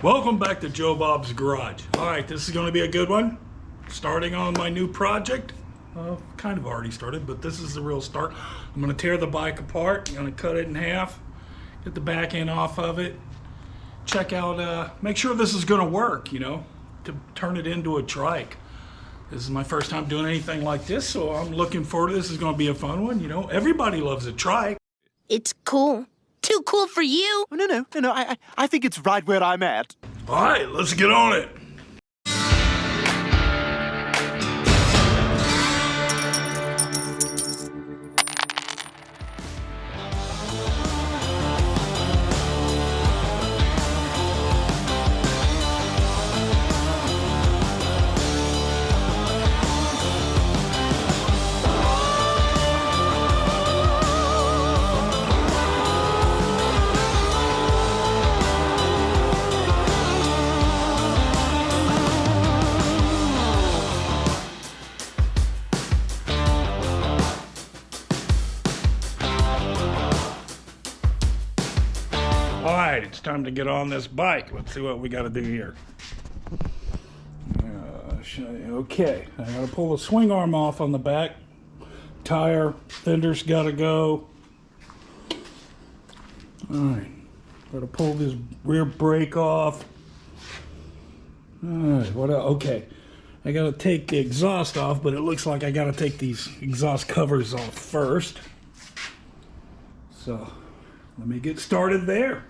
Welcome back to Joe Bob's Garage. All right, this is going to be a good one. Starting on my new project. Kind of already started, but this is the real start. I'm going to tear the bike apart. I'm going to cut it in half, get the back end off of it, check out, make sure this is going to work, you know, to turn it into a trike. This is my first time doing anything like this, so I'm looking forward to this. This is going to be a fun one, you know. Everybody loves a trike. It's cool. Too cool for you. Oh, no. I think it's right where I'm at. All right, let's get on it. All right, it's time to get on this bike. Let's see what we got to do here. Okay, I got to pull the swing arm off on the back. Tire fender's got to go. All right, got to pull this rear brake off. All right, what else? Okay, I got to take the exhaust off, but it looks like I got to take these exhaust covers off first. So let me get started there.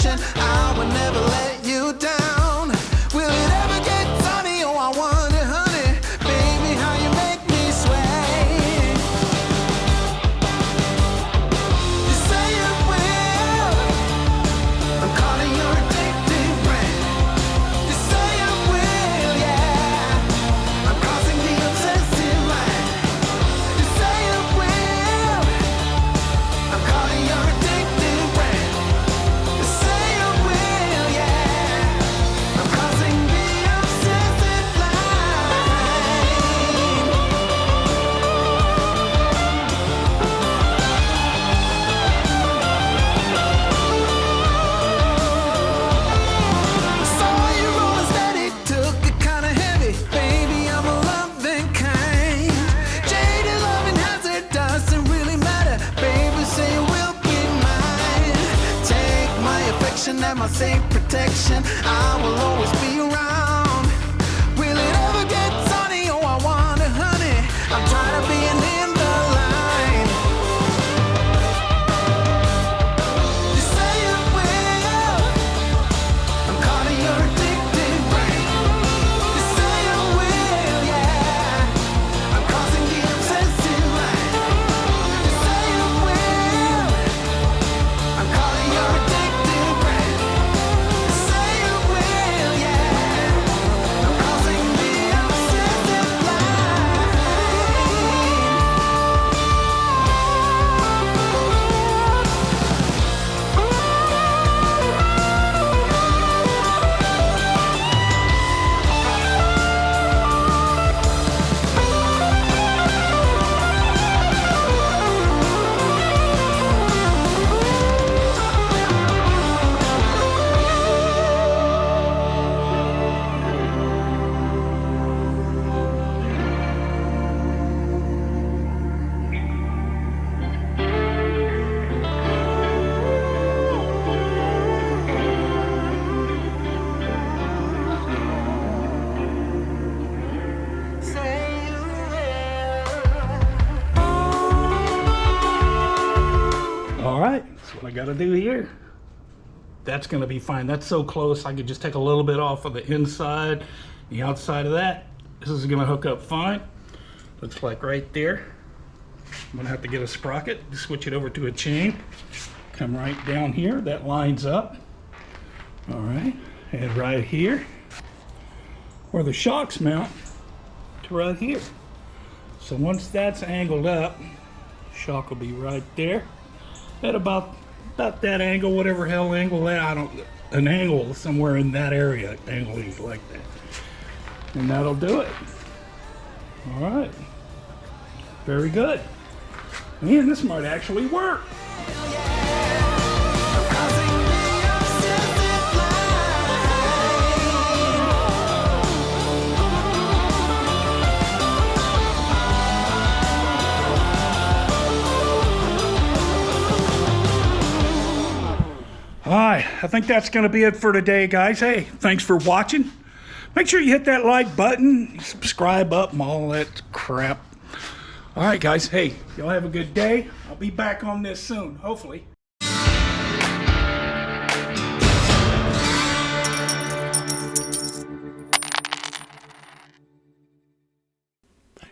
protection. I will never let you down. Will it ever get sunny? Oh, I wonder, honey, baby, how you make me sway. You say you will. I'm calling your addictive brain. You say you will, yeah. I'm crossing the obsessive line. You say you will. I'm calling your addictive brain. You say you will, yeah. I'm crossing the obsessive line. Saw you rolling steady, took it kinda heavy. Baby, I'm a loving kind. Jaded loving hazard doesn't really matter. Baby, say you will be mine. Take my affection and my safe protection. I will always be around. Will it ever get sunny? Oh, I wonder, honey. I'm tired of being in the line. You say you will. I'm calling your addictive brain. You say you will, yeah. I'm crossing the obsessive line. You say you will. I'm calling your addictive brain. You say you will, yeah. I'm crossing the obsessive line. Say you will. All right, that's what I got to do here. That's going to be fine. That's so close, I could just take a little bit off of the inside, the outside of that. This is going to hook up fine. Looks like right there. I'm going to have to get a sprocket, switch it over to a chain. Come right down here. That lines up. All right, and right here, where the shocks mount, to right here. So once that's angled up, shock will be right there at about that angle, whatever hell angle that, I don't, an angle somewhere in that area, angling like that. And that'll do it. All right. Very good. Man, this might actually work. I'm crossing the obsessive All right, I think that's going to be it for today, guys. Hey, thanks for watching. Make sure you hit that like button, subscribe up, and all that crap. All right, guys. Hey, y'all have a good day. I'll be back on this soon, hopefully.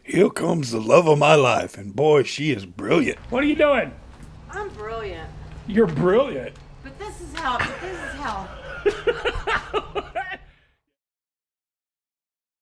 Here comes the love of my life, and boy, she is brilliant. What are you doing? I'm brilliant. You're brilliant. But this is how